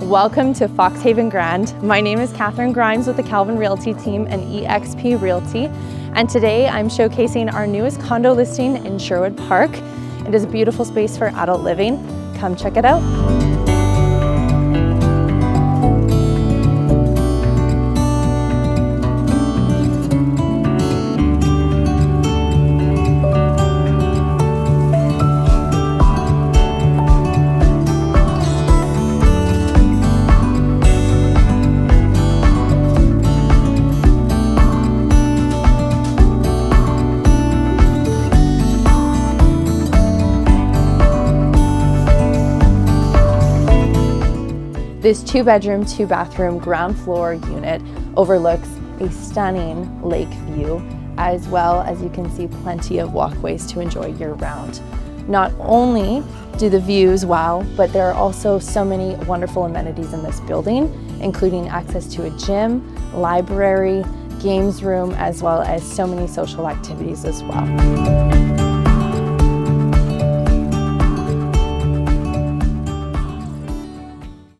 Welcome to Foxhaven Grand. My name is Catherine Grimes with the Calvin Realty team and EXP Realty. And today I'm showcasing our newest condo listing in Sherwood Park. It is a beautiful space for adult living. Come check it out. This 2-bedroom, 2-bathroom ground floor unit overlooks a stunning lake view, as well as you can see plenty of walkways to enjoy year-round. Not only do the views wow, but there are also so many wonderful amenities in this building, including access to a gym, library, games room, as well as so many social activities as well.